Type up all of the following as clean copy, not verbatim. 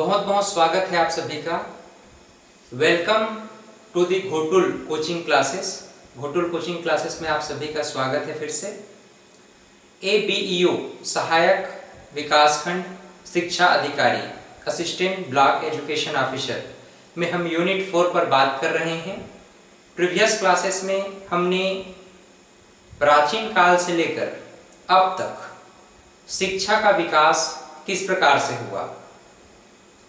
बहुत बहुत स्वागत है आप सभी का। Welcome to the Ghotul coaching classes. Ghotul coaching classes में आप सभी का स्वागत है फिर से। ABEO सहायक विकासखंड शिक्षा अधिकारी असिस्टेंट ब्लॉक एजुकेशन ऑफिसर में हम यूनिट 4 पर बात कर रहे हैं। प्रीवियस क्लासेस में हमने प्राचीन काल से लेकर अब तक शिक्षा का विकास किस प्रकार से हुआ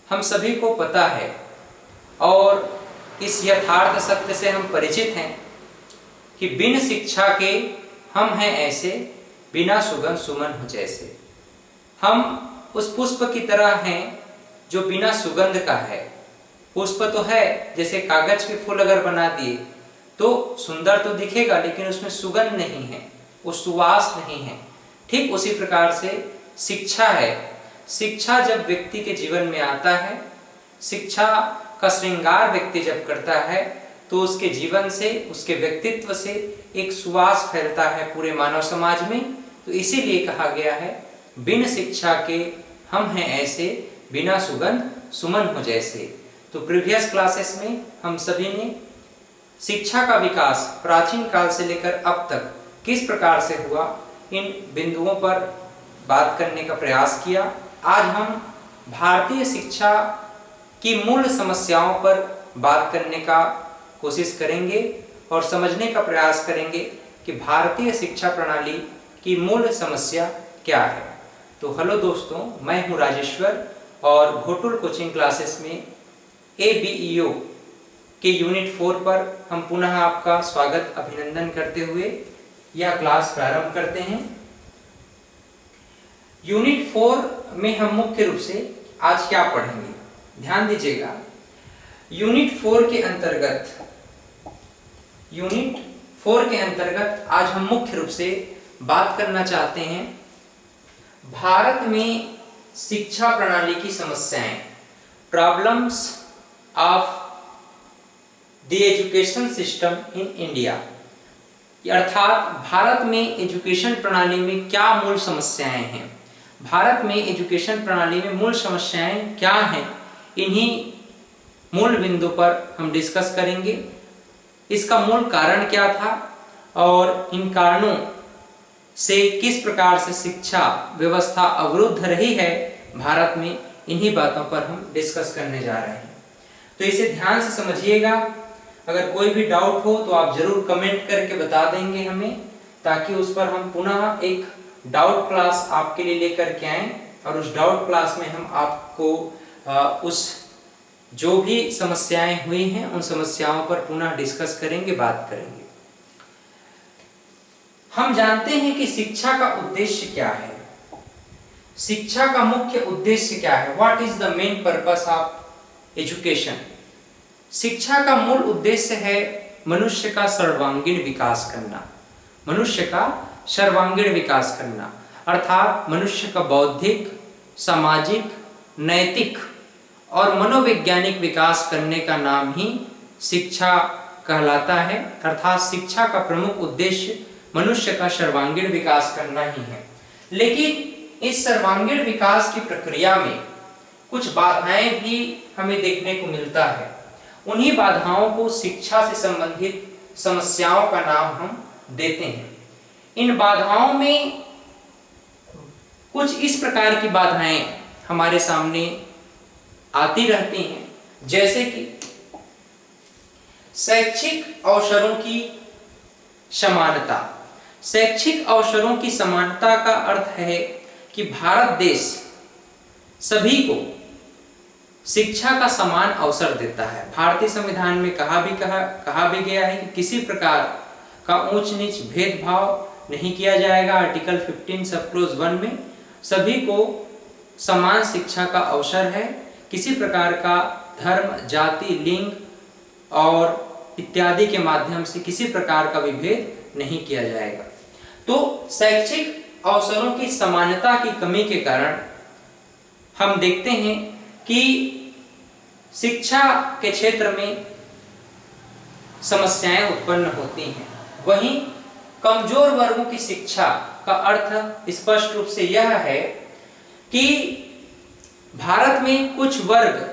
हम सभी को पता है और इस यथार्थ सत्य से हम परिचित हैं कि बिन शिक्षा के हम हैं ऐसे, बिना सुगंध सुमन हो जैसे। हम उस पुष्प की तरह हैं जो बिना सुगंध का है। पुष्प तो है, जैसे कागज के फूल अगर बना दिए तो सुंदर तो दिखेगा लेकिन उसमें सुगंध नहीं है, वो सुवास नहीं है। ठीक उसी प्रकार से शिक्षा है। शिक्षा जब व्यक्ति के जीवन में आता है, शिक्षा का श्रृंगार व्यक्ति जब करता है तो उसके जीवन से, उसके व्यक्तित्व से एक सुवास फैलता है पूरे मानव समाज में। तो इसीलिए कहा गया है बिन शिक्षा के हम हैं ऐसे, बिना सुगंध सुमन हो जैसे। तो प्रीवियस क्लासेस में हम सभी ने शिक्षा का विकास प्राचीन काल से लेकर अब तक किस प्रकार से हुआ, इन बिंदुओं पर बात करने का प्रयास किया। आज हम भारतीय शिक्षा की मूल समस्याओं पर बात करने का कोशिश करेंगे और समझने का प्रयास करेंगे कि भारतीय शिक्षा प्रणाली की मूल समस्या क्या है। तो हेलो दोस्तों, मैं हूं राजेश्वर और घोटुल कोचिंग क्लासेस में ABEO के यूनिट 4 पर हम पुनः आपका स्वागत अभिनंदन करते हुए यह क्लास प्रारंभ करते हैं। यूनिट 4 में हम मुख्य रूप से आज क्या पढ़ेंगे, ध्यान दीजिएगा। यूनिट 4 के अंतर्गत आज हम मुख्य रूप से बात करना चाहते हैं भारत में शिक्षा प्रणाली की समस्याएं, problems of the education system in India. अर्थात भारत में एजुकेशन प्रणाली में क्या मूल समस्याएं हैं, भारत में एजुकेशन प्रणाली में मूल समस्याएं क्या हैं, इन्हीं मूल बिंदु पर हम डिस्कस करेंगे। इसका मूल कारण क्या था और इन कारणों से किस प्रकार से शिक्षा व्यवस्था अवरुद्ध रही है भारत में, इन्हीं बातों पर हम डिस्कस करने जा रहे हैं। तो इसे ध्यान से समझिएगा। अगर कोई भी डाउट हो तो आप जरूर कमेंट करके बता देंगे हमें, ताकि उस पर हम पुनः एक डाउट क्लास आपके लिए लेकर के आएं और उस डाउट क्लास में हम आपको उस जो भी समस्याएं हुई हैं उन समस्याओं पर पुनः डिस्कस करेंगे, बात करेंगे। हम जानते हैं कि शिक्षा का उद्देश्य क्या है, शिक्षा का मुख्य उद्देश्य क्या है। What is the main purpose of education. शिक्षा का मूल उद्देश्य है मनुष्य का सर्वांगीण विकास करना, मनुष्य का सर्वांगीण विकास करना, अर्थात मनुष्य का बौद्धिक, सामाजिक, नैतिक और मनोवैज्ञानिक विकास करने का नाम ही शिक्षा कहलाता है। अर्थात शिक्षा का प्रमुख उद्देश्य मनुष्य का सर्वांगीण विकास करना ही है। लेकिन इस सर्वांगीण विकास की प्रक्रिया में कुछ बाधाएं भी हमें देखने को मिलता है। उन्हीं बाधाओं को शिक्षा से संबंधित समस्याओं का नाम हम देते हैं। इन बाधाओं में कुछ इस प्रकार की बाधाएं हमारे सामने आती रहती हैं, जैसे कि शैक्षिक अवसरों की समानता। शैक्षिक अवसरों की समानता का अर्थ है कि भारत देश सभी को शिक्षा का समान अवसर देता है। भारतीय संविधान में कहा भी गया है कि किसी प्रकार का ऊंच नीच भेदभाव नहीं किया जाएगा। आर्टिकल 15 सब क्लोज 1 में सभी को समान शिक्षा का अवसर है। किसी प्रकार का धर्म, जाति, लिंग और इत्यादि के माध्यम से किसी प्रकार का विभेद नहीं किया जाएगा। तो शैक्षिक अवसरों की समानता की कमी के कारण हम देखते हैं कि शिक्षा के क्षेत्र में समस्याएं उत्पन्न होती हैं। वहीं कमजोर वर्गों की शिक्षा का अर्थ स्पष्ट रूप से यह है कि भारत में कुछ वर्ग,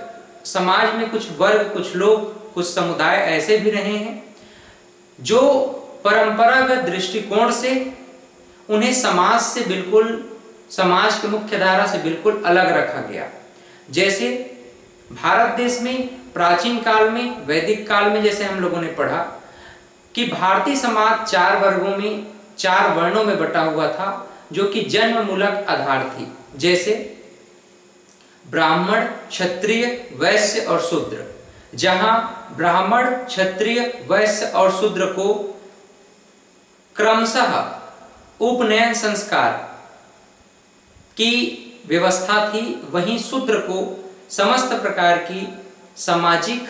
समाज में कुछ वर्ग, कुछ लोग, कुछ समुदाय ऐसे भी रहे हैं जो परंपरागत दृष्टिकोण से उन्हें समाज से बिल्कुल, समाज की मुख्य धारा से बिल्कुल अलग रखा गया। जैसे भारत देश में प्राचीन काल में, वैदिक काल में, जैसे हम लोगों ने पढ़ा कि भारतीय समाज 4 वर्गों में, 4 वर्णों में बटा हुआ था जो कि जन्ममूलक आधार थी। जैसे ब्राह्मण, क्षत्रिय, वैश्य और शूद्र। जहां ब्राह्मण, क्षत्रिय, वैश्य और शूद्र को क्रमशः उपनयन संस्कार की व्यवस्था थी, वहीं शूद्र को समस्त प्रकार की सामाजिक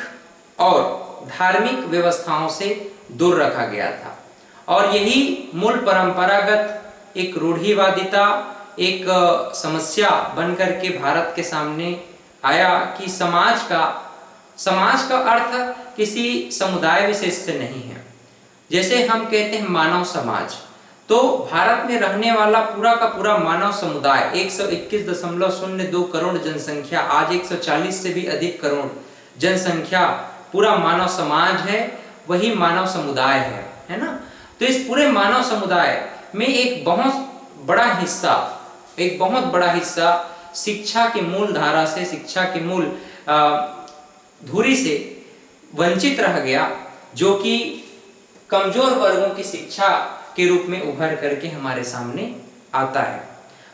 और धार्मिक व्यवस्थाओं से दूर रखा गया था। और यही मूल परंपरागत एक रूढ़िवादिता, एक समस्या बनकर के भारत के सामने आया कि समाज का अर्थ किसी समुदाय विशेष से नहीं है। जैसे हम कहते हैं मानव समाज, तो भारत में रहने वाला पूरा का पूरा मानव समुदाय 121.02 करोड़ जनसंख्या, आज 140 से भी अधिक करोड़ जनसंख्या पूरा मानव समाज है, वही मानव समुदाय है ना। तो इस पूरे मानव समुदाय में एक बहुत बड़ा हिस्सा शिक्षा की मूल धारा से, शिक्षा की मूल धुरी से वंचित रह गया, जो कि कमजोर वर्गों की शिक्षा के रूप में उभर करके हमारे सामने आता है।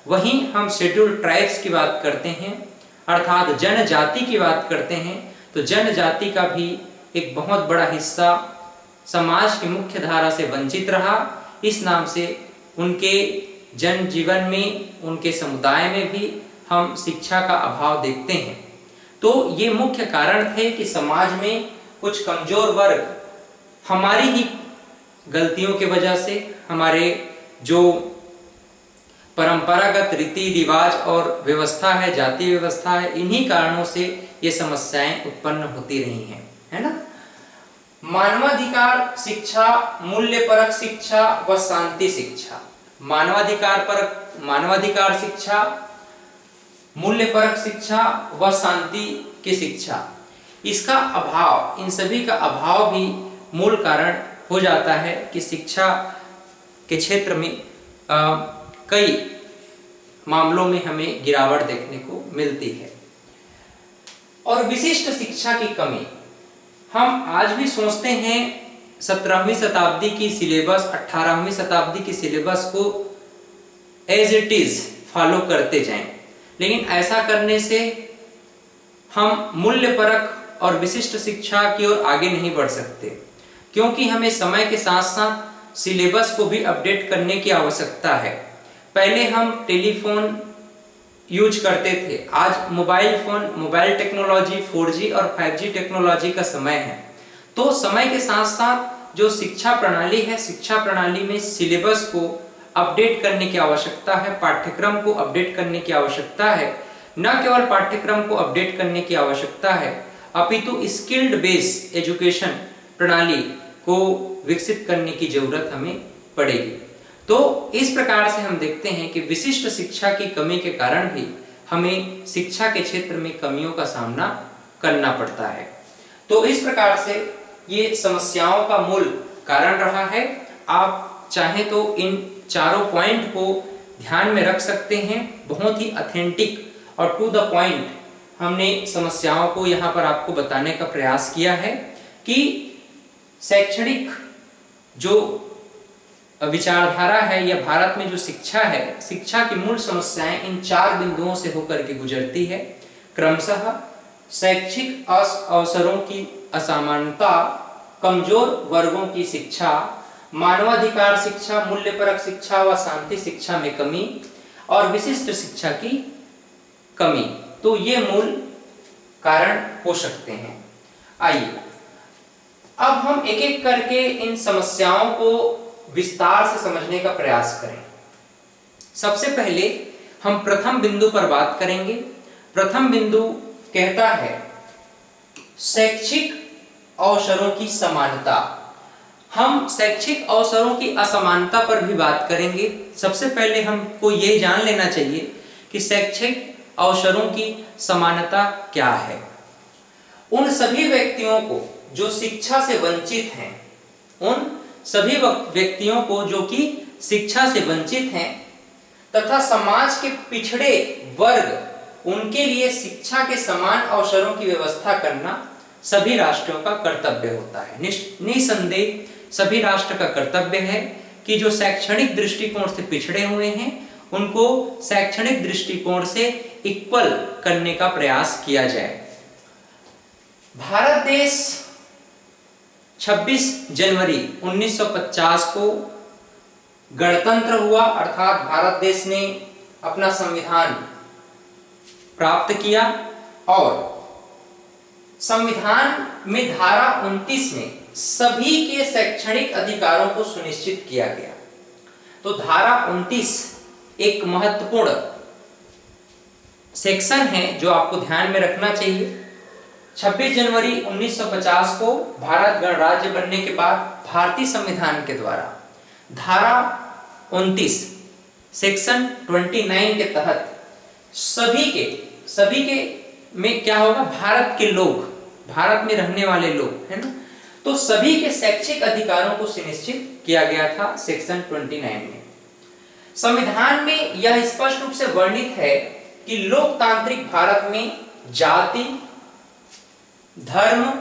वहीं हम शेड्यूल्ड ट्राइब्स की बात करते हैं, अर्थात जनजाति की बात करते हैं, तो जनजाति का भी एक बहुत बड़ा हिस्सा समाज की मुख्य धारा से वंचित रहा। इस नाम से उनके जनजीवन में, उनके समुदाय में भी हम शिक्षा का अभाव देखते हैं। तो ये मुख्य कारण थे कि समाज में कुछ कमजोर वर्ग हमारी ही गलतियों की वजह से, हमारे जो परंपरागत रीति रिवाज और व्यवस्था है, जाति व्यवस्था है, इन्हीं कारणों से ये समस्याएं उत्पन्न होती रही हैं, है ना। मानवाधिकार शिक्षा, मूल्यपरक शिक्षा व शांति शिक्षा। मानवाधिकार शिक्षा, मूल्यपरक शिक्षा व शांति की शिक्षा, इसका अभाव, इन सभी का अभाव भी मूल कारण हो जाता है कि शिक्षा के क्षेत्र में कई मामलों में हमें गिरावट देखने को मिलती है। और विशिष्ट शिक्षा की कमी, हम आज भी सोचते हैं 17वीं शताब्दी की सिलेबस, 18वीं शताब्दी की सिलेबस को एज इट इज फॉलो करते जाएं, लेकिन ऐसा करने से हम मूल्यपरक और विशिष्ट शिक्षा की ओर आगे नहीं बढ़ सकते, क्योंकि हमें समय के साथ साथ सिलेबस को भी अपडेट करने की आवश्यकता है। पहले हम टेलीफोन यूज करते थे, आज mobile phone, mobile technology, 4G और 5G टेक्नोलॉजी का समय है। तो समय के साथ साथ जो शिक्षा प्रणाली है, शिक्षा प्रणाली में सिलेबस को अपडेट करने की आवश्यकता है, पाठ्यक्रम को अपडेट करने की आवश्यकता है। न केवल पाठ्यक्रम को अपडेट करने की आवश्यकता है, अपितु स्किल्ड बेस एजुकेशन प्रणाली को विकसित करने की जरूरत हमें पड़ेगी। तो इस प्रकार से हम देखते हैं कि विशिष्ट शिक्षा की कमी के कारण भी हमें शिक्षा के क्षेत्र में कमियों का सामना करना पड़ता है। तो इस प्रकार से ये समस्याओं का मूल कारण रहा है। आप चाहें तो इन चारों पॉइंट को ध्यान में रख सकते हैं। बहुत ही ऑथेंटिक और टू द पॉइंट हमने समस्याओं को यहाँ पर आपको बताने का प्रयास किया है कि शैक्षणिक जो विचारधारा है या भारत में जो शिक्षा है, शिक्षा की मूल समस्याएं इन 4 बिंदुओं से होकर के गुजरती है। क्रमशः शैक्षिक अवसरों की असमानता, कमजोर वर्गों की शिक्षा, मानवाधिकार शिक्षा, मूल्यपरक शिक्षा व शांति शिक्षा में कमी और विशिष्ट शिक्षा की कमी। तो ये मूल कारण हो सकते हैं। आइए अब हम एक एक करके इन समस्याओं को विस्तार से समझने का प्रयास करें। सबसे पहले हम प्रथम बिंदु पर बात करेंगे। प्रथम बिंदु कहता है शैक्षिक अवसरों की समानता। हम शैक्षिक अवसरों की असमानता पर भी बात करेंगे। सबसे पहले हमको ये जान लेना चाहिए कि शैक्षिक अवसरों की समानता क्या है? उन सभी व्यक्तियों को जो शिक्षा से वंचित हैं, उन सभी व्यक्तियों को जो कि शिक्षा से वंचित हैं तथा समाज के पिछड़े वर्ग, उनके लिए शिक्षा के समान अवसरों की व्यवस्था करना सभी राष्ट्रों का कर्तव्य होता है। निसंदेह सभी राष्ट्र का कर्तव्य है कि जो शैक्षणिक दृष्टिकोण से पिछड़े हुए हैं उनको शैक्षणिक दृष्टिकोण से इक्वल करने का प्रयास किया जाए। भारत देश 26 जनवरी 1950 को गणतंत्र हुआ, अर्थात भारत देश ने अपना संविधान प्राप्त किया और संविधान में धारा 29 में सभी के शैक्षणिक अधिकारों को सुनिश्चित किया गया। तो धारा 29 एक महत्वपूर्ण सेक्शन है जो आपको ध्यान में रखना चाहिए। 26 जनवरी 1950 को भारत गणराज्य बनने के बाद भारतीय संविधान के द्वारा धारा 29 सेक्शन 29 के तहत सभी के में क्या होगा, भारत के लोग, भारत में रहने वाले लोग, है ना, तो सभी के शैक्षिक अधिकारों को सुनिश्चित किया गया था सेक्शन 29 में। संविधान में यह स्पष्ट रूप से वर्णित है कि लोकतांत्रिक भारत में जाति, धर्म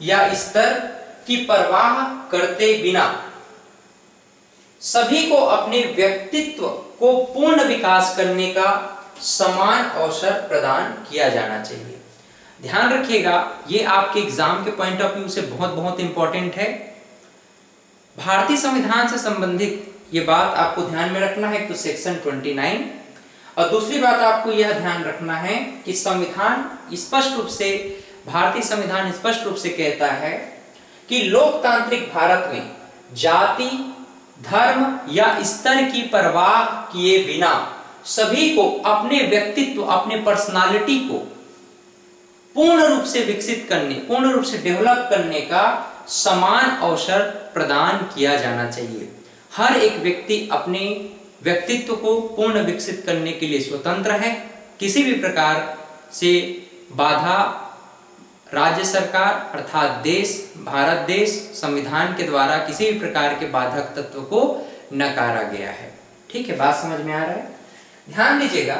या स्तर की परवाह करते बिना सभी को अपने व्यक्तित्व को पूर्ण विकास करने का समान अवसर प्रदान किया जाना चाहिए। ध्यान रखिएगा, ये आपके एग्जाम के पॉइंट ऑफ व्यू से बहुत इंपॉर्टेंट है। भारतीय संविधान से संबंधित ये बात आपको ध्यान में रखना है, तो सेक्शन 29, और दूसरी बात आपको यह ध्यान रखना है कि संविधान स्पष्ट रूप से, भारतीय संविधान स्पष्ट रूप से कहता है कि लोकतांत्रिक भारत में जाति, धर्म या स्तर की परवाह किए बिना सभी को अपने व्यक्तित्व, अपने पर्सनालिटी को पूर्ण रूप से विकसित करने, पूर्ण रूप से डेवलप करने का समान अवसर प्रदान किया जाना चाहिए। हर एक व्यक्ति अपने व्यक्तित्व को पूर्ण विकसित करने के लिए स्वतंत्र है। किसी भी प्रकार से बाधा राज्य सरकार अर्थात देश, भारत देश संविधान के द्वारा किसी भी प्रकार के बाधक तत्व को नकारा गया है। ठीक है, बात समझ में आ रहा है? ध्यान दीजिएगा,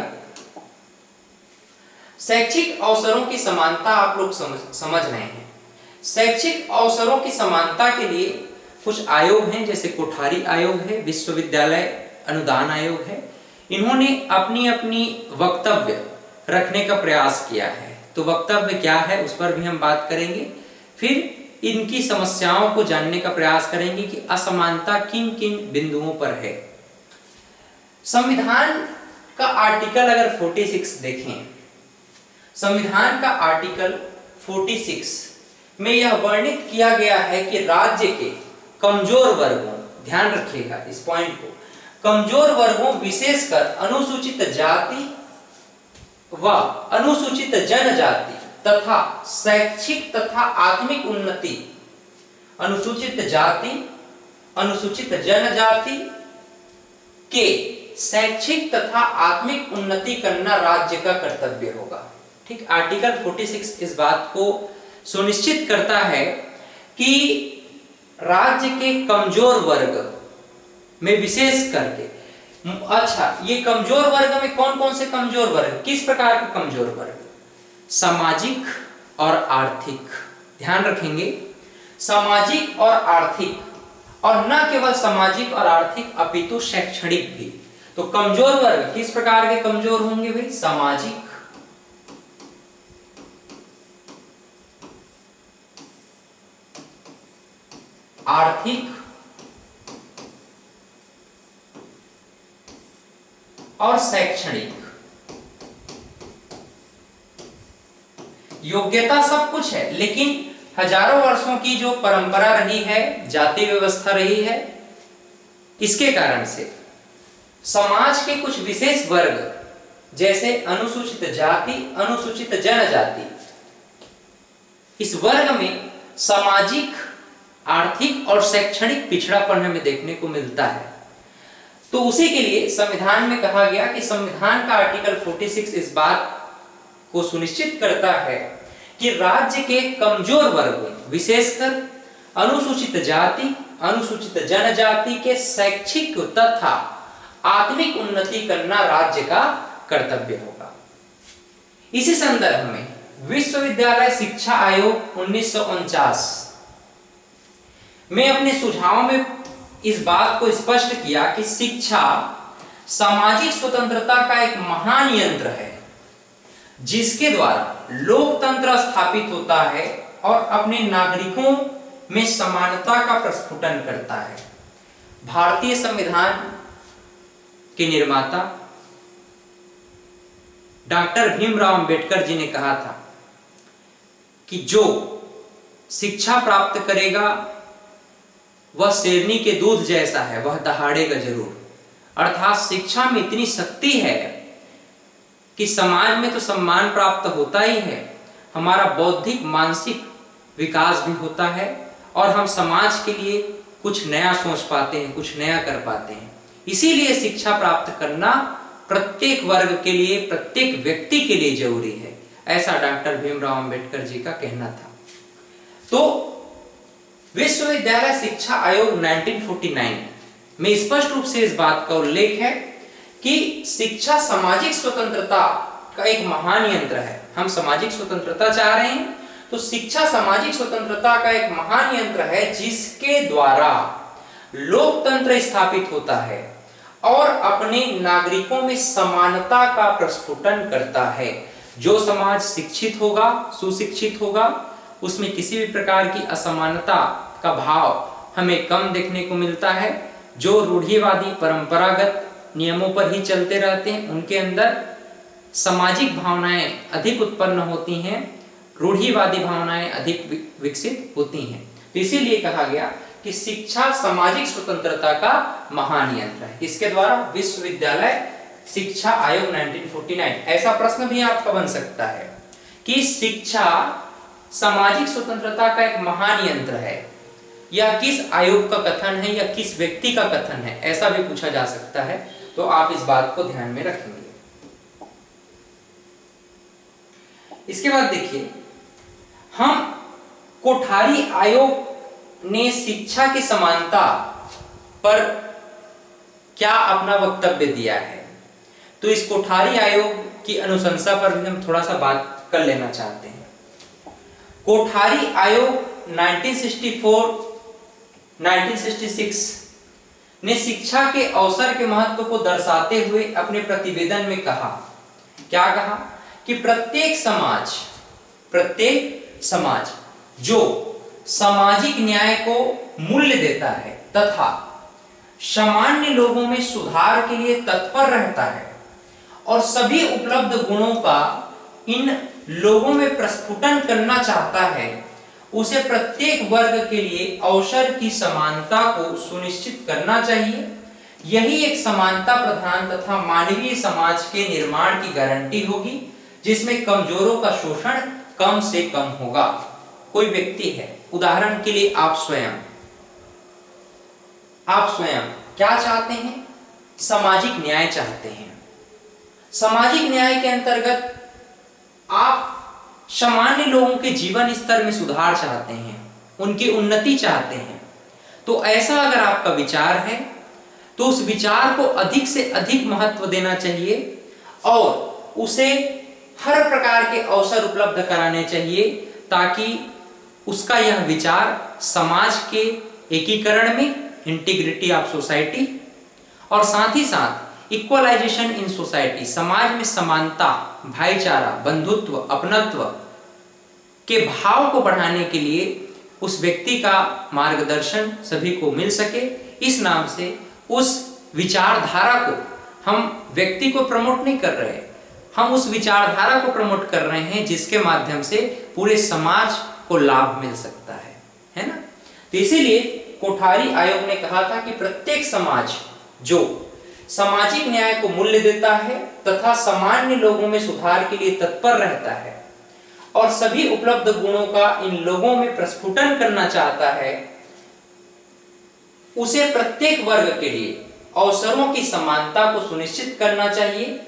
शैक्षिक अवसरों की समानता आप लोग समझ रहे हैं। शैक्षिक अवसरों की समानता के लिए कुछ आयोग हैं, जैसे कोठारी आयोग है, विश्वविद्यालय अनुदान आयोग है। इन्होंने अपनी अपनी वक्तव्य रखने का प्रयास किया है। तो वक्तव्य क्या है उस पर भी हम बात करेंगे। फिर इनकी समस्याओं को जानने का प्रयास करेंगे कि असमानता किन किन बिंदुओं पर है। संविधान का आर्टिकल अगर 46 देखें, संविधान का आर्टिकल 46 में यह वर्णित किया गया है कि राज्य के कमजोर वर्गों, ध्यान रखिएगा इस पॉइंट को, कमजोर वर्गों विशेषकर अनुसूचित जाति व अनुसूचित जनजाति तथा शैक्षिक तथा आत्मिक उन्नति, अनुसूचित जाति, अनुसूचित जनजाति के शैक्षिक तथा आत्मिक उन्नति करना राज्य का कर्तव्य होगा। ठीक, आर्टिकल 46 इस बात को सुनिश्चित करता है कि राज्य के कमजोर वर्ग में विशेष करके, अच्छा, ये कमजोर वर्ग में कौन कौन से कमजोर वर्ग, किस प्रकार के कमजोर वर्ग? सामाजिक और आर्थिक, ध्यान रखेंगे, सामाजिक और आर्थिक, और न केवल सामाजिक और आर्थिक अपितु शैक्षणिक भी। तो कमजोर वर्ग किस प्रकार के कमजोर होंगे भाई? सामाजिक, आर्थिक और शैक्षणिक। योग्यता सब कुछ है, लेकिन हजारों वर्षों की जो परंपरा रही है, जाति व्यवस्था रही है, इसके कारण से समाज के कुछ विशेष वर्ग जैसे अनुसूचित जाति, अनुसूचित जनजाति, इस वर्ग में सामाजिक, आर्थिक और शैक्षणिक पिछड़ापन हमें देखने को मिलता है। तो उसी के लिए संविधान में कहा गया कि संविधान का आर्टिकल 46 इस बात को सुनिश्चित करता है कि राज्य के कमजोर वर्गों, विशेषकर अनुसूचित जाति, अनुसूचित जनजाति के शैक्षिक तथा आत्मिक उन्नति करना राज्य का कर्तव्य होगा। इसी संदर्भ में विश्वविद्यालय शिक्षा आयोग 1949 में अपने सुझाव में इस बात को स्पष्ट किया कि शिक्षा सामाजिक स्वतंत्रता का एक महान यंत्र है, जिसके द्वारा लोकतंत्र स्थापित होता है और अपने नागरिकों में समानता का प्रस्फुटन करता है। भारतीय संविधान के निर्माता डॉक्टर भीमराव अंबेडकर जी ने कहा था कि जो शिक्षा प्राप्त करेगा वह शेरनी के दूध जैसा है, वह दहाड़ेगा जरूर। अर्थात शिक्षा में इतनी शक्ति है कि समाज में तो सम्मान प्राप्त होता ही है, हमारा बौद्धिक मानसिक विकास भी होता है और हम समाज के लिए कुछ नया सोच पाते हैं, कुछ नया कर पाते हैं। इसीलिए शिक्षा प्राप्त करना प्रत्येक वर्ग के लिए, प्रत्येक व्यक्ति के लिए जरूरी है, ऐसा डॉक्टर भीमराव अंबेडकर जी का कहना था। तो विश्वविद्यालय शिक्षा आयोग 1949 में स्पष्ट रूप से इस बात का उल्लेख है कि शिक्षा सामाजिक स्वतंत्रता का एक महान यंत्र है। हम सामाजिक स्वतंत्रता चाह रहे हैं, तो शिक्षा सामाजिक स्वतंत्रता का एक महान यंत्र है, जिसके द्वारा लोकतंत्र स्थापित होता है और अपने नागरिकों में समानता का प्रस्फुटन करता है। जो समाज शिक्षित होगा, सुशिक्षित होगा, उसमें किसी भी प्रकार की असमानता का भाव हमें कम देखने को मिलता है। जो रूढ़िवादी परंपरागत नियमों पर ही चलते रहते हैं, उनके अंदर सामाजिक भावनाएं अधिक उत्पन्न होती हैं, रूढ़िवादी भावनाएं अधिक विकसित होती हैं। तो इसीलिए कहा गया कि शिक्षा सामाजिक स्वतंत्रता का महान यंत्र है। इसके द्वारा विश्वविद्यालय शिक्षा आयोग 1949। ऐसा प्रश्न भी आपका बन सकता है कि शिक्षा सामाजिक स्वतंत्रता का एक महान यंत्र है, या किस आयोग का कथन है या किस व्यक्ति का कथन है, ऐसा भी पूछा जा सकता है। तो आप इस बात को ध्यान में रखेंगे। इसके बाद देखिए, हम कोठारी आयोग ने शिक्षा की समानता पर क्या अपना वक्तव्य दिया है, तो इस कोठारी आयोग की अनुशंसा पर भी हम थोड़ा सा बात कर लेना चाहते हैं। कोठारी आयोग 1966 ने शिक्षा के अवसर के महत्व को दर्शाते हुए अपने प्रतिवेदन में कहा, क्या कहा कि प्रत्येक समाज जो सामाजिक न्याय को मूल्य देता है तथा सामान्य लोगों में सुधार के लिए तत्पर रहता है और सभी उपलब्ध गुणों का इन लोगों में प्रस्फुटन करना चाहता है, उसे प्रत्येक वर्ग के लिए अवसर की समानता को सुनिश्चित करना चाहिए। यही एक समानता प्रधान तथा मानवीय समाज के निर्माण की गारंटी होगी, जिसमें कमजोरों का शोषण कम से कम होगा। कोई व्यक्ति है, उदाहरण के लिए आप स्वयं क्या चाहते हैं? सामाजिक न्याय चाहते हैं। सामाजिक न्याय के अंतर्गत आप सामान्य लोगों के जीवन स्तर में सुधार चाहते हैं, उनकी उन्नति चाहते हैं। तो ऐसा अगर आपका विचार है तो उस विचार को अधिक से अधिक महत्व देना चाहिए और उसे हर प्रकार के अवसर उपलब्ध कराने चाहिए, ताकि उसका यह विचार समाज के एकीकरण में, इंटीग्रिटी ऑफ सोसाइटी, और साथ ही साथ इक्वलाइजेशन इन सोसाइटी, समाज में समानता, भाईचारा, बंधुत्व, अपनत्व के भाव को बढ़ाने के लिए उस व्यक्ति का मार्गदर्शन सभी को मिल सके। इस नाम से उस विचारधारा को हम व्यक्ति को प्रमोट नहीं कर रहे, हम उस विचारधारा को प्रमोट कर रहे हैं जिसके माध्यम से पूरे समाज को लाभ मिल सकता है ना। तो इसीलिए कोठारी आयोग ने कहा था कि प्रत्येक समाज जो सामाजिक न्याय को मूल्य देता है तथा सामान्य लोगों में सुधार के लिए तत्पर रहता है और सभी उपलब्ध गुणों का इन लोगों में प्रस्फुटन करना चाहता है, उसे प्रत्येक वर्ग के लिए अवसरों की समानता को सुनिश्चित करना चाहिए।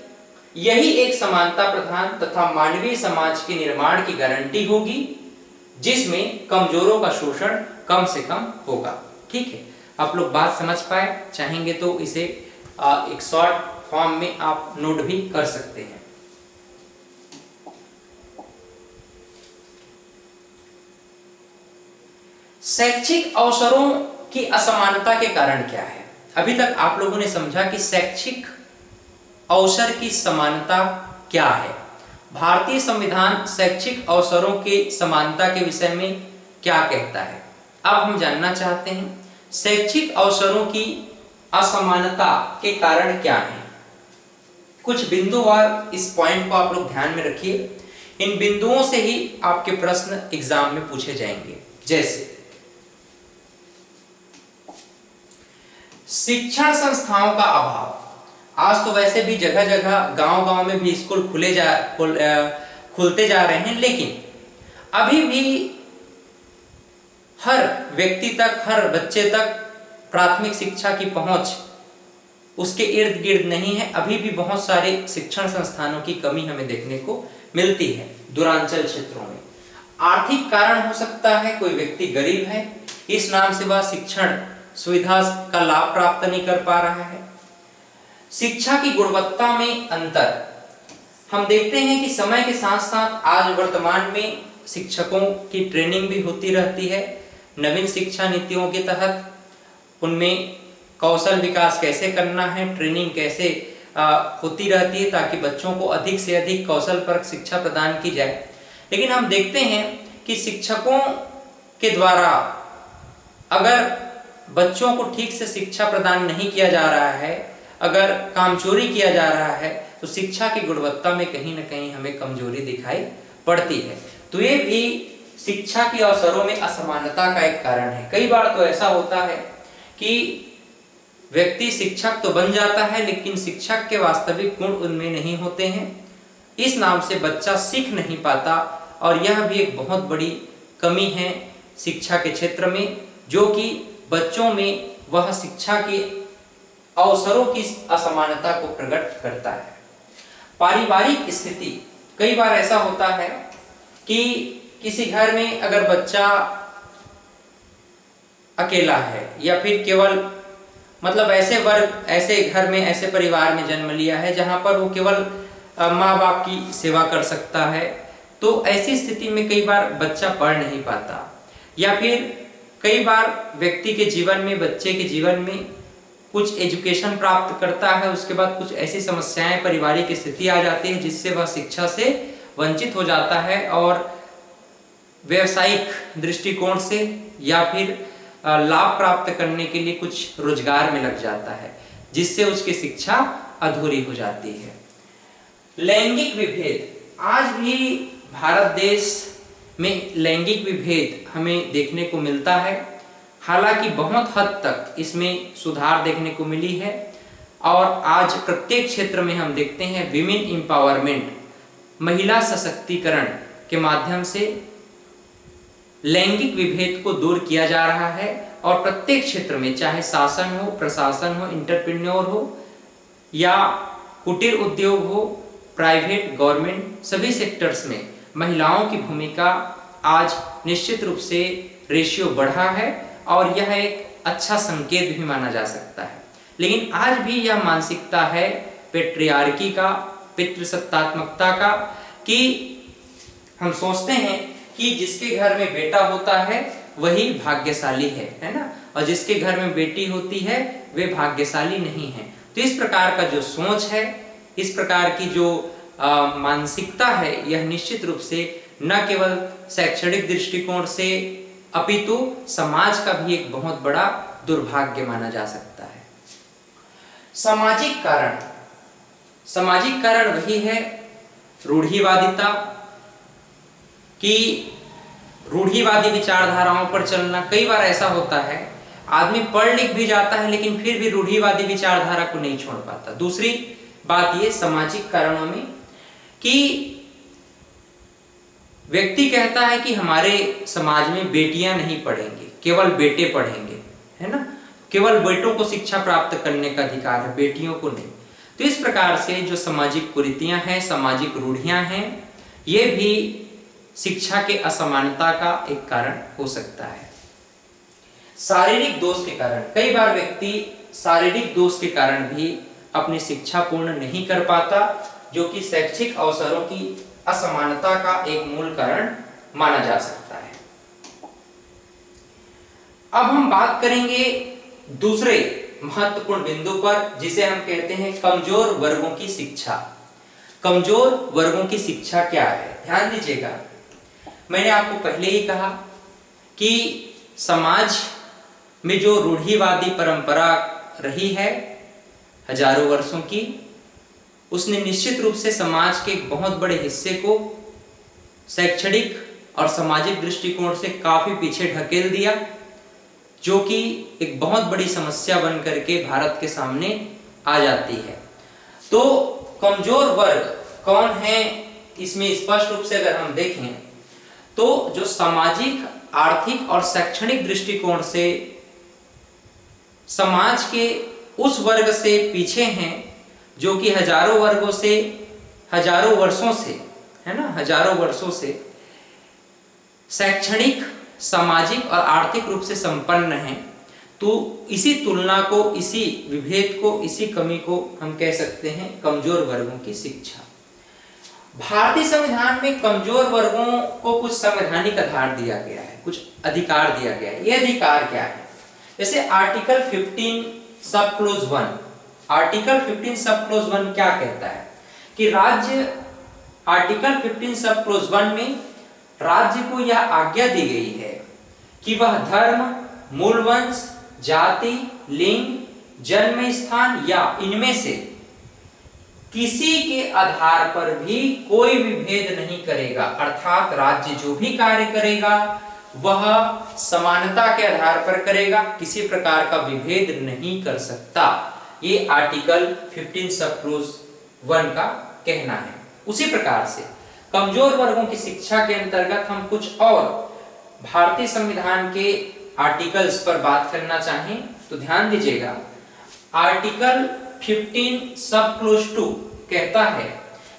यही एक समानता प्रधान तथा मानवीय समाज के निर्माण की गारंटी होगी, जिसमें कमजोरों का शोषण कम से कम होगा। ठीक है, आप लोग बात समझ पाए? चाहेंगे तो इसे एक शॉर्ट फॉर्म में आप नोट भी कर सकते हैं। शैक्षिक अवसरों की असमानता के कारण क्या है? अभी तक आप लोगों ने समझा कि शैक्षिक अवसर की समानता क्या है। भारतीय संविधान शैक्षिक अवसरों की समानता के विषय में क्या कहता है। अब हम जानना चाहते हैं शैक्षिक अवसरों की असमानता के कारण क्या है। कुछ बिंदुवार इस पॉइंट को आप लोग ध्यान में रखिए। इन बिंदुओं से ही आपके प्रश्न एग्जाम में पूछे जाएंगे। जैसे शिक्षण संस्थाओं का अभाव। आज तो वैसे भी जगह जगह गांव-गांव में भी स्कूल खुलते जा रहे हैं, लेकिन अभी भी हर व्यक्ति तक, हर बच्चे तक प्राथमिक शिक्षा की पहुंच उसके इर्द गिर्द नहीं है। अभी भी बहुत सारे शिक्षण संस्थानों की कमी हमें देखने को मिलती है दूरांचल क्षेत्रों में। आर्थिक कारण हो सकता है, कोई व्यक्ति गरीब है, इस नाम से वह शिक्षण सुविधा का लाभ प्राप्त नहीं कर पा रहा है। शिक्षा की गुणवत्ता में अंतर। हम देखते हैं कि समय के साथ साथ आज वर्तमान में शिक्षकों की ट्रेनिंग भी होती रहती है। नवीन शिक्षा नीतियों के तहत उनमें कौशल विकास कैसे करना है, ट्रेनिंग कैसे होती रहती है, ताकि बच्चों को अधिक से अधिक कौशल पर शिक्षा प्रदान की जाए। लेकिन हम देखते हैं कि शिक्षकों के द्वारा अगर बच्चों को ठीक से शिक्षा प्रदान नहीं किया जा रहा है, अगर कामचोरी किया जा रहा है, तो शिक्षा की गुणवत्ता में कहीं ना कहीं हमें कमजोरी दिखाई पड़ती है। तो ये भी शिक्षा के अवसरों में असमानता का एक कारण है। कई बार तो ऐसा होता है कि व्यक्ति शिक्षक तो बन जाता है, लेकिन शिक्षक के वास्तविक गुण उनमें नहीं होते हैं। इस नाम से बच्चा सीख नहीं पाता, और यह भी एक बहुत बड़ी कमी है शिक्षा के क्षेत्र में, जो कि बच्चों में वह शिक्षा के अवसरों की असमानता को प्रकट करता है। पारिवारिक स्थिति। कई बार ऐसा होता है कि किसी घर में अगर बच्चा अकेला है, या फिर केवल ऐसे घर में, ऐसे परिवार में जन्म लिया है जहां पर वो केवल माँ बाप की सेवा कर सकता है, तो ऐसी स्थिति में कई बार बच्चा पढ़ नहीं पाता। या फिर कई बार व्यक्ति के जीवन में, बच्चे के जीवन में कुछ एजुकेशन प्राप्त करता है, उसके बाद कुछ ऐसी समस्याएं, पारिवारिक स्थिति आ जाती है जिससे वह शिक्षा से वंचित हो जाता है, और व्यवसायिक दृष्टिकोण से या फिर लाभ प्राप्त करने के लिए कुछ रोजगार में लग जाता है, जिससे उसकी शिक्षा अधूरी हो जाती है। लैंगिक विभेद। आज भी भारत देश में लैंगिक विभेद हमें देखने को मिलता है। हालांकि बहुत हद तक इसमें सुधार देखने को मिली है, और आज प्रत्येक क्षेत्र में हम देखते हैं विमेन एम्पावरमेंट, महिला सशक्तिकरण के माध्यम से लैंगिक विभेद को दूर किया जा रहा है। और प्रत्येक क्षेत्र में, चाहे शासन हो, प्रशासन हो, एंटरप्रेन्योर हो, या कुटीर उद्योग हो, प्राइवेट, गवर्नमेंट, सभी सेक्टर्स में महिलाओं की भूमिका आज निश्चित रूप से रेशियो बढ़ा है, और यह एक अच्छा संकेत भी माना जा सकता है। लेकिन आज भी यह मानसिकता है पेट्रियार्की का, पितृसत्तात्मकता का, कि हम सोचते हैं कि जिसके घर में बेटा होता है वही भाग्यशाली है ना, और जिसके घर में बेटी होती है वे भाग्यशाली नहीं है। तो इस प्रकार का जो सोच है, इस प्रकार की जो मानसिकता है, यह निश्चित रूप से न केवल शैक्षणिक दृष्टिकोण से अपितु समाज का भी एक बहुत बड़ा दुर्भाग्य माना जा सकता है। सामाजिक कारण। सामाजिक कारण वही है रूढ़िवादिता, कि रूढ़िवादी विचारधाराओं पर चलना। कई बार ऐसा होता है आदमी पढ़ लिख भी जाता है, लेकिन फिर भी रूढ़िवादी विचारधारा को नहीं छोड़ पाता। दूसरी बात ये सामाजिक कारणों में, कि व्यक्ति कहता है कि हमारे समाज में बेटियां नहीं पढ़ेंगी, केवल बेटे पढ़ेंगे, है ना। केवल बेटों को शिक्षा प्राप्त करने का अधिकार है, बेटियों को नहीं। तो इस प्रकार से जो सामाजिक कुरीतियां हैं, सामाजिक रूढ़ियां हैं, ये भी शिक्षा के असमानता का एक कारण हो सकता है। शारीरिक दोष के कारण, कई बार व्यक्ति शारीरिक दोष के कारण भी अपनी शिक्षा पूर्ण नहीं कर पाता, जो कि शैक्षिक अवसरों की असमानता का एक मूल कारण माना जा सकता है। अब हम बात करेंगे दूसरे महत्वपूर्ण बिंदु पर, जिसे हम कहते हैं कमजोर वर्गों की शिक्षा। कमजोर वर्गों की शिक्षा क्या है? ध्यान दीजिएगा, मैंने आपको पहले ही कहा कि समाज में जो रूढ़िवादी परंपरा रही है हजारों वर्षों की, उसने निश्चित रूप से समाज के एक बहुत बड़े हिस्से को शैक्षणिक और सामाजिक दृष्टिकोण से काफी पीछे ढकेल दिया, जो कि एक बहुत बड़ी समस्या बन करके भारत के सामने आ जाती है। तो कमजोर वर्ग कौन है, इसमें स्पष्ट रूप से अगर हम देखें तो जो सामाजिक, आर्थिक और शैक्षणिक दृष्टिकोण से समाज के उस वर्ग से पीछे हैं, जो कि हजारों वर्षों से, है ना, हजारों वर्षों से शैक्षणिक, सामाजिक और आर्थिक रूप से संपन्न हैं। तो इसी तुलना को, इसी विभेद को, इसी कमी को हम कह सकते हैं कमजोर वर्गों की शिक्षा। भारतीय संविधान में कमजोर वर्गों को कुछ संवैधानिक आधार दिया गया है, कुछ अधिकार दिया गया है। ये अधिकार क्या है? जैसे आर्टिकल 15 सब क्लोज 1, आर्टिकल 15 सब क्लोज 1 क्या कहता है कि आर्टिकल 15 सब क्लोज 1 में राज्य को यह आज्ञा दी गई है कि वह धर्म, मूल वंश, जाति, लिंग, जन्म स्थान या इनमें से किसी के आधार पर भी कोई भी भेद नहीं करेगा। अर्थात राज्य जो भी कार्य करेगा वह समानता के आधार पर करेगा, किसी प्रकार का विभेद नहीं कर सकता। ये आर्टिकल 15 सब क्लोज 1 का कहना है। उसी प्रकार से कमजोर वर्गों की शिक्षा के अंतर्गत हम कुछ और भारतीय संविधान के आर्टिकल्स पर बात करना चाहें तो ध्यान दीजिएगा, आर्टिकल 15 सब क्लोज 2 कहता है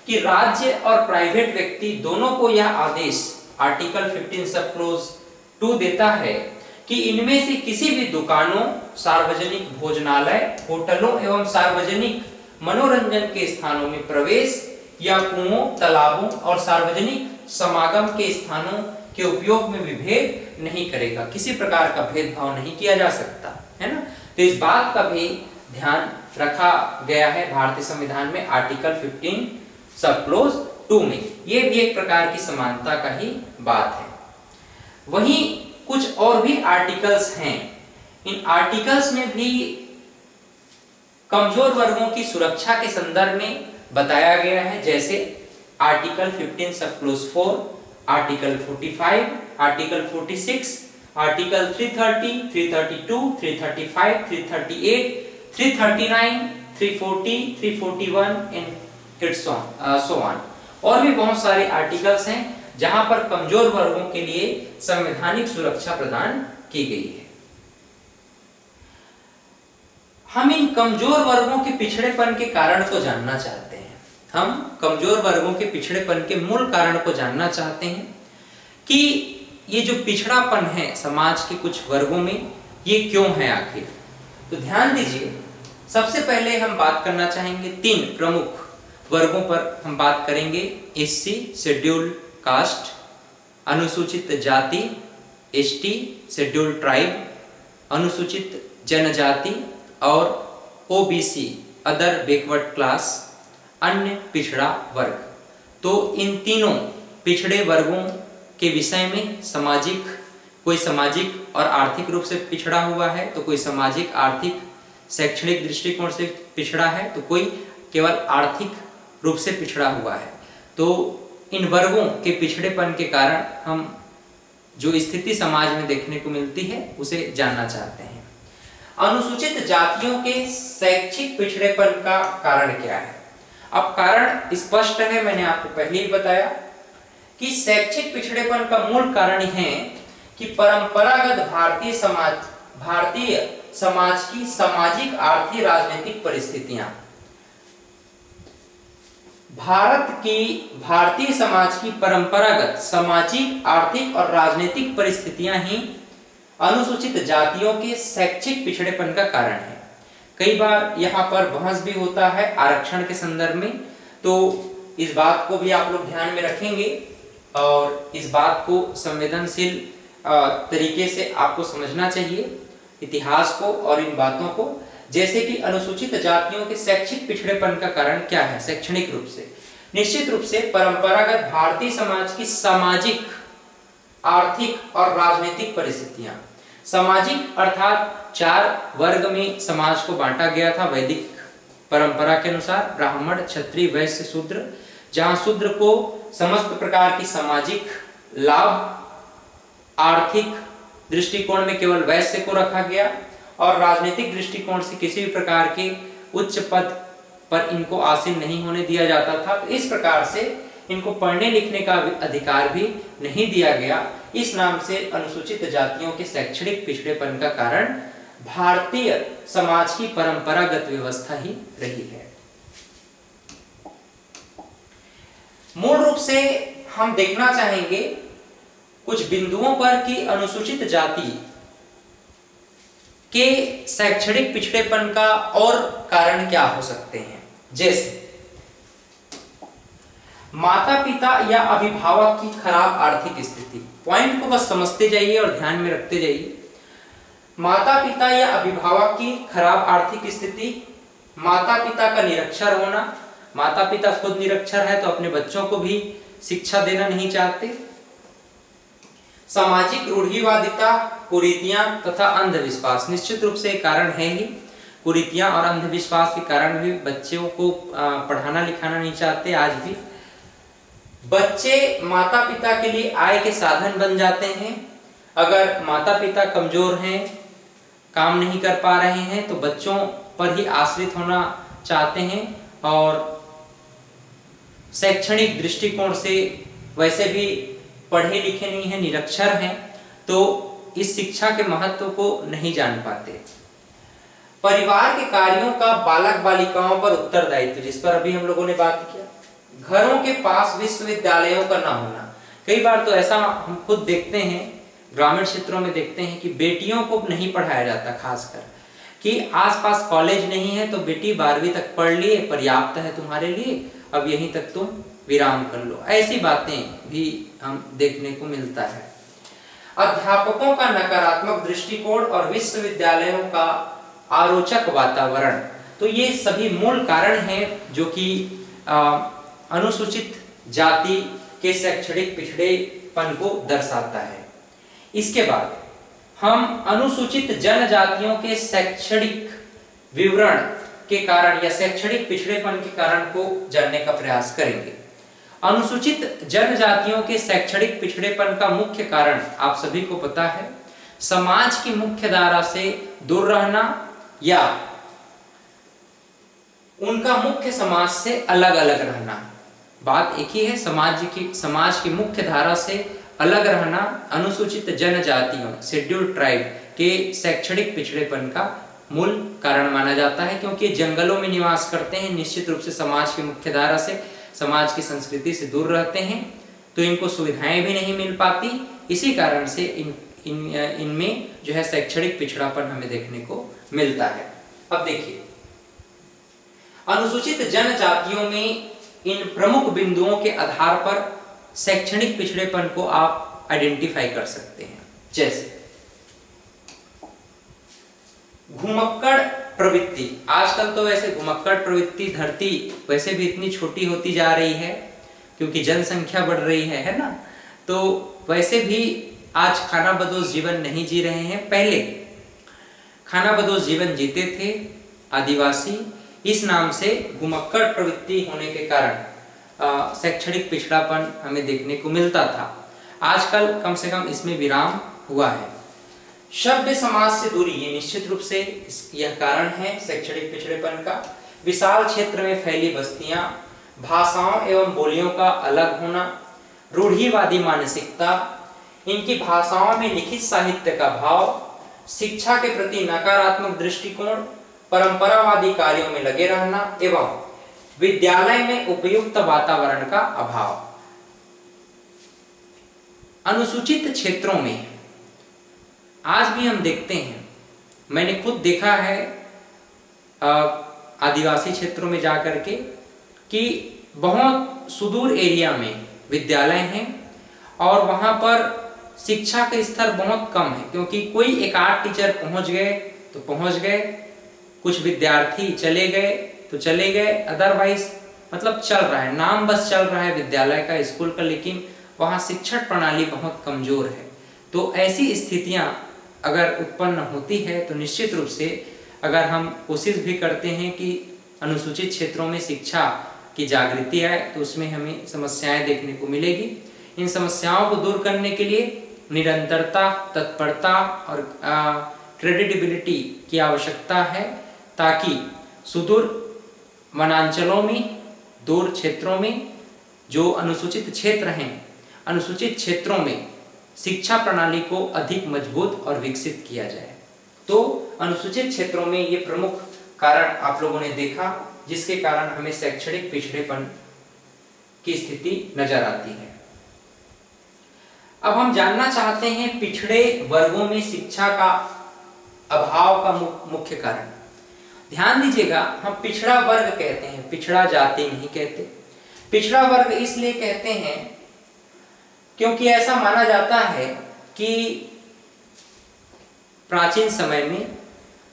कि राज्य और प्राइवेट व्यक्ति दोनों को यह आदेश आर्टिकल 15 सब क्लोज 2 देता है कि इनमें से किसी भी दुकानों, सार्वजनिक भोजनालय, होटलों एवं सार्वजनिक मनोरंजन के स्थानों में प्रवेश या कुओं, तालाबों और सार्वजनिक समागम के स्थानों के उपयोग में विभेद नहीं करेगा। किसी प्रकार का भेदभाव नहीं किया जा सकता, है ना। तो इस बात का भी ध्यान रखा गया है भारतीय संविधान में आर्टिकल 15 सब क्लोज 2 में। यह भी एक प्रकार की समानता का ही बात है। वहीं कुछ और भी आर्टिकल्स हैं, इन आर्टिकल्स में भी कमजोर वर्गों की सुरक्षा के संदर्भ में बताया गया है। जैसे आर्टिकल 15 सब close 4, article 45, article 46, article 330, 332, 335, 338, 339, 340, 341 and so on. और भी बहुत सारे आर्टिकल्स हैं जहां पर कमजोर वर्गों के लिए संवैधानिक सुरक्षा प्रदान की गई है। हम इन कमजोर वर्गों के पिछड़ेपन के कारण को जानना चाहते हैं। हम कमजोर वर्गों के पिछड़ेपन के मूल कारण को जानना चाहते हैं कि ये जो पिछड़ापन है समाज के कुछ वर्गों में, ये क्यों है आखिर। तो ध्यान दीजिए, सबसे पहले हम बात करना चाहेंगे 3 प्रमुख वर्गों पर। हम बात करेंगे एससी, शेड्यूल्ड कास्ट, अनुसूचित जाति, एसटी, शेड्यूल्ड ट्राइब, अनुसूचित जनजाति और ओबीसी, अदर बैकवर्ड क्लास, अन्य पिछड़ा वर्ग। तो इन तीनों पिछड़े वर्गों के विषय में कोई सामाजिक और आर्थिक रूप से पिछड़ा हुआ है, तो कोई सामाजिक, आर्थिक, शैक्षणिक दृष्टिकोण से पिछड़ा है, तो कोई केवल आर्थिक रूप से पिछड़ा हुआ है। तो इन वर्गों के पिछड़ेपन के कारण हम जो स्थिति समाज में देखने को मिलती है उसे जानना चाहते हैं। अनुसूचित जातियों के शैक्षिक पिछड़ेपन का कारण क्या है? अब कारण स्पष्ट है, मैंने आपको पहले ही बताया कि शैक्षिक पिछड़ेपन का मूल कारण है कि परंपरागत भारतीय समाज की सामाजिक, आर्थिक, राजनीतिक परिस्थितियां। भारतीय समाज की परंपरागत सामाजिक, आर्थिक और राजनीतिक परिस्थितियां ही अनुसूचित जातियों के शैक्षिक पिछड़ेपन का कारण है। कई बार यहाँ पर बहस भी होता है आरक्षण के संदर्भ में, तो इस बात को भी आप लोग ध्यान में रखेंगे और इस बात को संवेदनशील तरीके से आपको समझना चाहिए, इतिहास को और इन बातों को। जैसे कि अनुसूचित जातियों के शैक्षिक पिछड़ेपन का कारण क्या है शैक्षणिक रूप से? निश्चित रूप से परंपरागत भारतीय समाज की सामाजिक, आर्थिक और राजनीतिक परिस्थितियां। सामाजिक अर्थात 4 वर्ग में समाज को बांटा गया था वैदिक परंपरा के अनुसार, ब्राह्मण, क्षत्रिय, वैश्य, शूद्र, जहां शूद्र को समस्त प्रकार की सामाजिक लाभ, आर्थिक दृष्टिकोण में केवल वैश्य को रखा गया और राजनीतिक दृष्टिकोण से किसी भी प्रकार के उच्च पद पर इनको आसीन नहीं होने दिया जाता था। तो इस प्रकार से इनको पढ़ने लिखने का अधिकार भी नहीं दिया गया। इस नाम से अनुसूचित जातियों के शैक्षणिक पिछड़ेपन का कारण भारतीय समाज की परंपरागत व्यवस्था ही रही है। मूल रूप से हम देखना चाहेंगे कुछ बिंदुओं पर कि अनुसूचित जाति के शैक्षणिक पिछड़ेपन का और कारण क्या हो सकते हैं। जैसे माता पिता या अभिभावक की खराब आर्थिक स्थिति। पॉइंट को बस समझते जाइए और ध्यान में रखते जाइए। माता पिता या अभिभावक की खराब आर्थिक स्थिति, माता पिता का निरक्षर होना। माता पिता खुद निरक्षर है तो अपने बच्चों को भी शिक्षा देना नहीं चाहते। सामाजिक रूढ़िवादिता, कुरीतियां तथा अंधविश्वास निश्चित रूप से कारण है ही। कुरीतियां और अंधविश्वास के कारण भी बच्चों को पढ़ाना लिखाना नहीं चाहते। आज भी बच्चे माता पिता के लिए आय के साधन बन जाते हैं। अगर माता पिता कमजोर हैं, काम नहीं कर पा रहे हैं, तो बच्चों पर ही आश्रित होना चाहते हैं और शैक्षणिक दृष्टिकोण से वैसे भी पढ़े लिखे नहीं हैं, निरक्षर हैं, तो इस शिक्षा के महत्व को नहीं जान पाते। परिवार के कार्यों का बालक बालिकाओं पर उत्तरदायित्व, जिस पर अभी हम लोगों ने बात किया। घरों के पास विश्वविद्यालयों का ना होना। कई बार तो ऐसा हम खुद देखते हैं, ग्रामीण क्षेत्रों में देखते हैं कि बेटियों को नहीं पढ़ाया जाता, खासकर कि आसपास कॉलेज नहीं है तो बेटी 12वीं तक पढ़ लिए, पर्याप्त है तुम्हारे लिए, अब यहीं तक तुम विराम कर लो। ऐसी बातें भी हम देखने को मिलता है। अध्यापकों का नकारात्मक दृष्टिकोण और विश्वविद्यालयों का आरोचक वातावरण, तो ये सभी मूल कारण हैं जो कि अनुसूचित जाति के शैक्षणिक पिछड़ेपन को दर्शाता है। इसके बाद हम अनुसूचित जनजातियों के शैक्षणिक विवरण के कारण या शैक्षणिक पिछड़ेपन के कारण को जानने का प्रयास करेंगे। अनुसूचित जनजातियों के शैक्षणिक पिछड़ेपन का मुख्य कारण आप सभी को पता है, समाज की मुख्य धारा से दूर रहना या उनका मुख्य समाज से अलग अलग रहना। बात एक ही है, समाज की मुख्य धारा से अलग रहना अनुसूचित जनजातियों, शेड्यूल्ड ट्राइब के शैक्षणिक पिछड़ेपन का मूल कारण माना जाता है, क्योंकि जंगलों में निवास करते हैं, निश्चित रूप से समाज की मुख्य धारा से, समाज की संस्कृति से दूर रहते हैं, तो इनको सुविधाएं भी नहीं मिल पाती। इसी कारण से इनमें जो है शैक्षणिक पिछड़ापन हमें देखने को मिलता है। अब देखिए, अनुसूचित जनजातियों में इन प्रमुख बिंदुओं के आधार पर शैक्षणिक पिछड़ेपन को आप आइडेंटिफाई कर सकते हैं। जैसे घुमक्कड़ प्रवृत्ति। आजकल तो वैसे घुमक्कड़ प्रवृत्ति, धरती वैसे भी इतनी छोटी होती जा रही है क्योंकि जनसंख्या बढ़ रही है ना, तो वैसे भी आज खानाबदोश जीवन नहीं जी रहे हैं। पहले खानाबदोश जीवन जीते थे आदिवासी। इस नाम से घुमक्कड़ प्रवृत्ति होने के कारण शैक्षणिक पिछड़ापन हमें देखने को मिलता था। आजकल कम से कम इसमें विराम हुआ है। सभ्य समाज से दूरी, ये निश्चित रूप से यह कारण है शैक्षणिक पिछड़ेपन का। विशाल क्षेत्र में फैली बस्तियां, भाषाओं एवं बोलियों का अलग होना, रूढ़िवादी मानसिकता, इनकी भाषाओं में लिखित साहित्य का भाव, शिक्षा के प्रति नकारात्मक दृष्टिकोण, परंपरावादी कार्यों में लगे रहना एवं विद्यालय में उपयुक्त वातावरण का अभाव। अनुसूचित क्षेत्रों में आज भी हम देखते हैं, मैंने खुद देखा है आदिवासी क्षेत्रों में जाकर के, कि बहुत सुदूर एरिया में विद्यालय हैं और वहां पर शिक्षा का स्तर बहुत कम है, क्योंकि कोई एक आध टीचर पहुंच गए तो पहुंच गए, कुछ विद्यार्थी चले गए तो चले गए, अदरवाइज मतलब चल रहा है, नाम बस चल रहा है विद्यालय का, स्कूल का, लेकिन वहाँ शिक्षण प्रणाली बहुत कमजोर है। तो ऐसी स्थितियाँ अगर उत्पन्न होती है तो निश्चित रूप से अगर हम कोशिश भी करते हैं कि अनुसूचित क्षेत्रों में शिक्षा की जागृति आए तो उसमें हमें समस्याएं देखने को मिलेगी। इन समस्याओं को दूर करने के लिए निरंतरता, तत्परता और क्रेडिबिलिटी की आवश्यकता है, ताकि सुदूर वनांचलों में, दूर क्षेत्रों में जो अनुसूचित क्षेत्र हैं, अनुसूचित क्षेत्रों में शिक्षा प्रणाली को अधिक मजबूत और विकसित किया जाए। तो अनुसूचित क्षेत्रों में ये प्रमुख कारण आप लोगों ने देखा, जिसके कारण हमें शैक्षणिक पिछड़ेपन की स्थिति नजर आती है। अब हम जानना चाहते हैं पिछड़े वर्गों में शिक्षा का अभाव का मुख्य कारण। ध्यान दीजिएगा, हम पिछड़ा वर्ग कहते हैं, पिछड़ा जाति नहीं कहते। पिछड़ा वर्ग इसलिए कहते हैं क्योंकि ऐसा माना जाता है कि प्राचीन समय में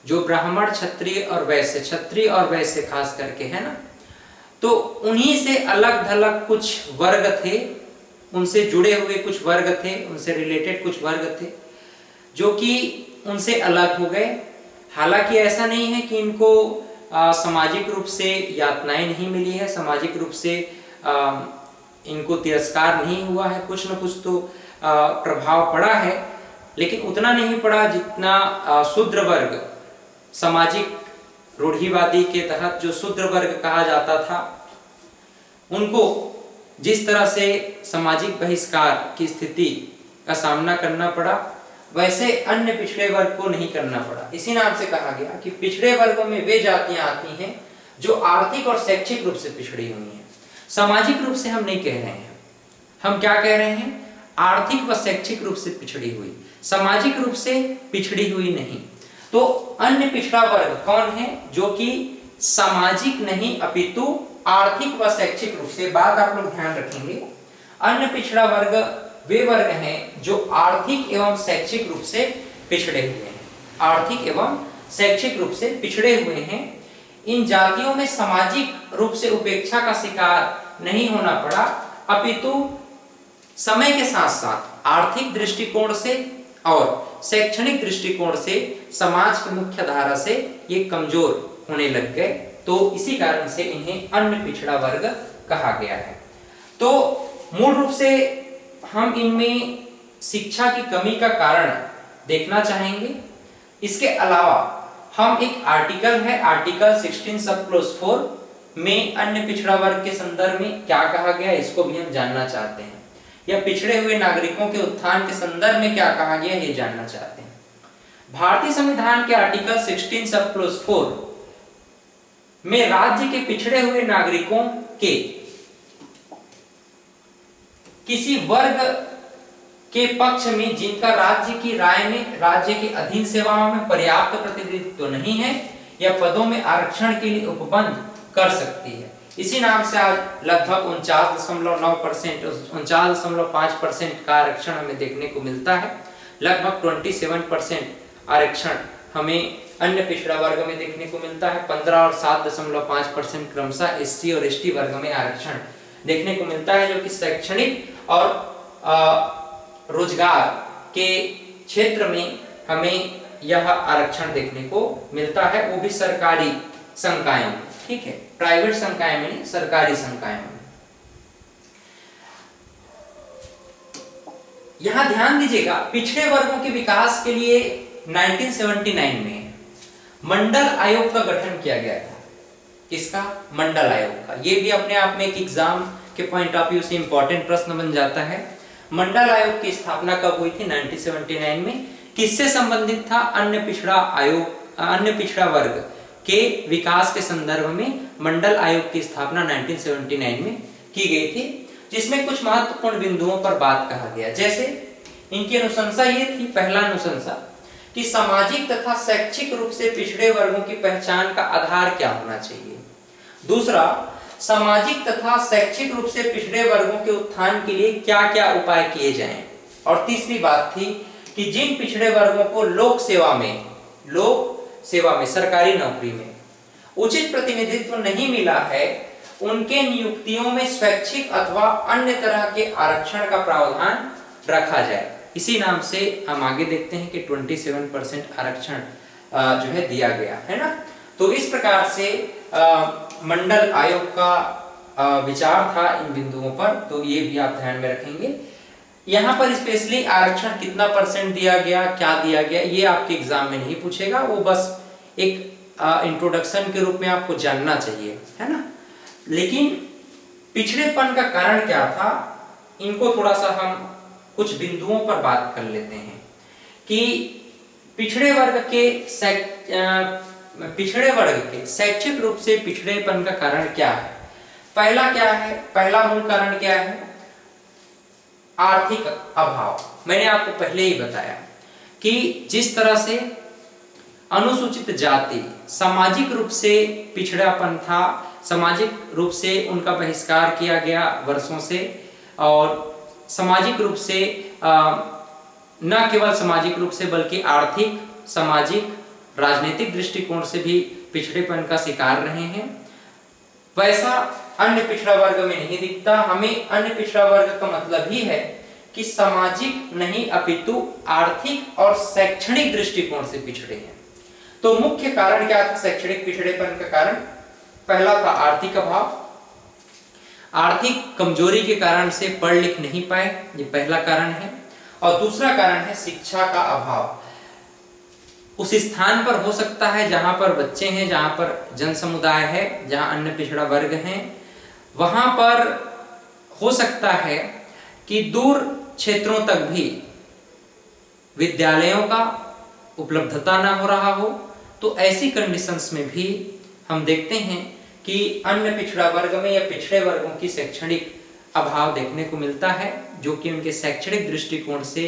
जो ब्राह्मण, क्षत्रिय और वैश्य, क्षत्रिय और वैश्य खास करके है ना, तो उन्हीं से अलग थलग कुछ वर्ग थे, उनसे जुड़े हुए कुछ वर्ग थे, उनसे रिलेटेड कुछ वर्ग थे जो कि उनसे अलग हो गए। हालांकि ऐसा नहीं है कि इनको सामाजिक रूप से यातनाएं नहीं मिली है, सामाजिक रूप से इनको तिरस्कार नहीं हुआ है, कुछ न कुछ तो प्रभाव पड़ा है, लेकिन उतना नहीं पड़ा जितना शूद्र वर्ग, सामाजिक रूढ़िवादी के तहत जो शूद्र वर्ग कहा जाता था, उनको जिस तरह से सामाजिक बहिष्कार की स्थिति का सामना करना पड़ा, वैसे अन्य पिछड़े वर्ग को नहीं करना पड़ा। इसी नाम से कहा गया कि पिछड़े वर्गों में वे जातियां आती हैं जो आर्थिक और शैक्षिक रूप से पिछड़ी हुई हैं। सामाजिक रूप से हम नहीं कह रहे हैं, हम क्या कह रहे हैं? आर्थिक व शैक्षिक रूप से पिछड़ी हुई, सामाजिक रूप से पिछड़ी हुई नहीं। तो अन्य पिछड़ा वर्ग कौन है? जो कि सामाजिक नहीं अपितु आर्थिक व शैक्षिक रूप से, बात आप लोग ध्यान रखेंगे, अन्य पिछड़ा वर्ग वे वर्ग हैं जो आर्थिक एवं शैक्षिक रूप से पिछड़े हुए हैं, आर्थिक एवं शैक्षिक रूप से पिछड़े हुए हैं। इन जातियों में सामाजिक रूप से उपेक्षा का शिकार नहीं होना पड़ा, अपितु समय के साथ साथ आर्थिक दृष्टिकोण से और शैक्षणिक दृष्टिकोण से समाज की मुख्य धारा से ये कमजोर होने लग गए। तो इसी कारण से इन्हें अन्य पिछड़ा वर्ग कहा गया है। तो मूल रूप से हम इनमें शिक्षा की कमी का कारण देखना चाहेंगे। इसके अलावा हम एक आर्टिकल है, आर्टिकल 16 सब क्लॉज 4 में अन्य पिछड़ा वर्ग के संदर्भ में क्या कहा गया, इसको भी हम जानना चाहते हैं, या पिछड़े हुए नागरिकों के उत्थान के संदर्भ में क्या कहा गया ये जानना चाहते हैं। भारतीय संविधान के आर्टिकल 16 सब क्लॉज 4 में राज्य के पिछड़े हुए नागरिकों के किसी वर्ग के पक्ष में जिनका राज्य की राय में राज्य के अधीन सेवाओं में पर्याप्त प्रतिनिधित्व तो नहीं है, या पदों में आरक्षण के लिए उपबंध कर सकती है। इसी नाम से आज लगभग 49.9%, 49.5% का आरक्षण हमें देखने को मिलता है। लगभग 27% आरक्षण हमें अन्य पिछड़ा वर्ग में देखने को मिलता है। 15 और 7.5% क्रमशः एससी और एसटी वर्ग में आरक्षण देखने को मिलता है, जो कि शैक्षणिक और रोजगार के क्षेत्र में हमें यह आरक्षण देखने को मिलता है, वो भी सरकारी संकायों में, ठीक है, प्राइवेट संकाय में नहीं, सरकारी संकायों में। यहां ध्यान दीजिएगा, पिछड़े वर्गों के विकास के लिए 1979 में मंडल आयोग का गठन किया गया था। किसका? मंडल आयोग का। ये भी अपने आप में एक एग्जाम के पॉइंट ऑफ व्यू से इंपॉर्टेंट प्रश्न बन जाता है। मंडल आयोग की स्थापना कब हुई थी? 1979 में। किससे संबंधित था? अन्य पिछड़ा वर्ग के विकास के संदर्भ में मंडल आयोग की स्थापना 1979 में की गई थी, जिसमें कुछ महत्वपूर्ण बिंदुओं पर बात कहा गया। जैसे इनकी अनुशंसा ये थी, पहला अनुशंसा कि सामाजिक तथा शैक्षिक रूप से पिछड़े वर्गों की पहचान का आधार क्या होना चाहिए। दूसरा, सामाजिक तथा शैक्षिक रूप से पिछड़े वर्गों के उत्थान के लिए क्या क्या उपाय किए जाएं। और तीसरी बात थी कि जिन पिछड़े वर्गों को लोक सेवा में सरकारी नौकरी में उचित प्रतिनिधित्व नहीं मिला है, उनके नियुक्तियों में स्वैच्छिक अथवा अन्य तरह के आरक्षण का प्रावधान रखा जाए। इसी नाम से हम आगे देखते हैं कि 27% आरक्षण जो है दिया गया है ना। तो इस प्रकार से मंडल आयोग का विचार था इन बिंदुओं पर, तो ये भी आप ध्यान में रखेंगे। यहाँ पर स्पेशली आरक्षण कितना % दिया गया, क्या दिया गया, ये आपके एग्जाम में नहीं पूछेगा, वो बस एक इंट्रोडक्शन के रूप में आपको जानना चाहिए, है ना। लेकिन पिछड़ेपन का कारण क्या था, इनको थोड़ा सा हम कुछ बिंदुओं पर बात कर लेते हैं कि पिछड़े वर्ग के शैक्षिक रूप से पिछड़ेपन का कारण क्या है। पहला मूल कारण क्या है? आर्थिक अभाव। मैंने आपको पहले ही बताया कि जिस तरह से अनुसूचित जाति सामाजिक रूप से पिछड़ापन था, सामाजिक रूप से उनका बहिष्कार किया गया वर्षों से, और सामाजिक रूप से न केवल सामाजिक रूप से बल्कि आर्थिक, सामाजिक, राजनीतिक दृष्टिकोण से भी पिछड़ेपन का शिकार रहे हैं, वैसा अन्य पिछड़ा वर्ग में नहीं दिखता। हमें अन्य पिछड़ा वर्ग का मतलब ही है कि सामाजिक नहीं अपितु आर्थिक और शैक्षणिक दृष्टिकोण से पिछड़े हैं। तो मुख्य कारण क्या था शैक्षणिक पिछड़ेपन का कारण? पहला था आर्थिक अभाव, आर्थिक कमजोरी के कारण से पढ़ लिख नहीं पाए, ये पहला कारण है। और दूसरा कारण है शिक्षा का अभाव। उस स्थान पर हो सकता है जहां पर बच्चे हैं, जहां पर जन समुदाय है, जहां अन्य पिछड़ा वर्ग हैं, वहां पर हो सकता है कि दूर क्षेत्रों तक भी विद्यालयों का उपलब्धता ना हो रहा हो। तो ऐसी कंडीशंस में भी हम देखते हैं कि अन्य पिछड़ा वर्ग में या पिछड़े वर्गों की शैक्षणिक अभाव देखने को मिलता है, जो कि उनके शैक्षणिक दृष्टिकोण से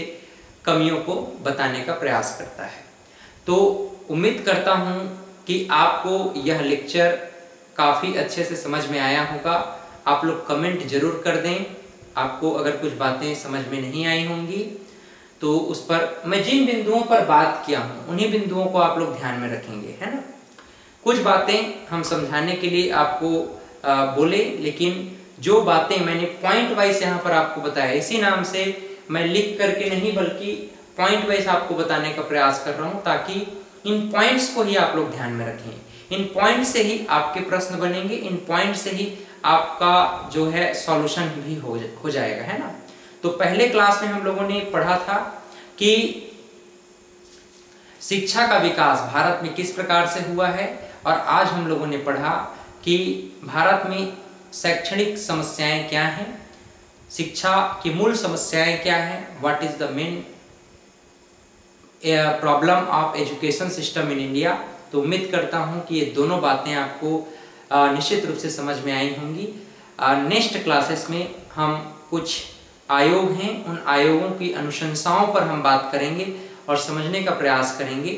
कमियों को बताने का प्रयास करता है। तो उम्मीद करता हूं कि आपको यह लेक्चर काफ़ी अच्छे से समझ में आया होगा। आप लोग कमेंट जरूर कर दें, आपको अगर कुछ बातें समझ में नहीं आई होंगी तो उस पर मैं जिन बिंदुओं पर बात किया हूं उन्हीं बिंदुओं को आप लोग ध्यान में रखेंगे, है ना। कुछ बातें हम समझाने के लिए आपको बोले, लेकिन जो बातें मैंने पॉइंट वाइज यहाँ पर आपको बताया, इसी नाम से मैं लिख करके नहीं बल्कि पॉइंट वाइज आपको बताने का प्रयास कर रहा हूँ, ताकि इन पॉइंट्स को ही आप लोग ध्यान में रखें। इन पॉइंट से ही आपके प्रश्न बनेंगे, इन पॉइंट से ही आपका जो है सॉल्यूशन भी हो जाएगा, है ना। तो पहले क्लास में हम लोगों ने पढ़ा था कि शिक्षा का विकास भारत में किस प्रकार से हुआ है, और आज हम लोगों ने पढ़ा कि भारत में शैक्षणिक समस्याएं क्या हैं, शिक्षा की मूल समस्याएं क्या हैं, what is the main problem of education system in India. तो उम्मीद करता हूं कि ये दोनों बातें आपको निश्चित रूप से समझ में आई होंगी। नेक्स्ट क्लासेस में हम कुछ आयोग हैं, उन आयोगों की अनुशंसाओं पर हम बात करेंगे और समझने का प्रयास करेंगे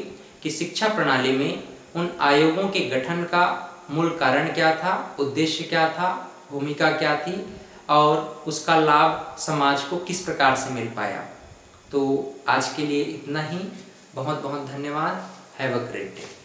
कि शिक्षा प्रणाली में उन आयोगों के गठन का मूल कारण क्या था, उद्देश्य क्या था, भूमिका क्या थी, और उसका लाभ समाज को किस प्रकार से मिल पाया। तो आज के लिए इतना ही। बहुत बहुत धन्यवाद। Have a great day.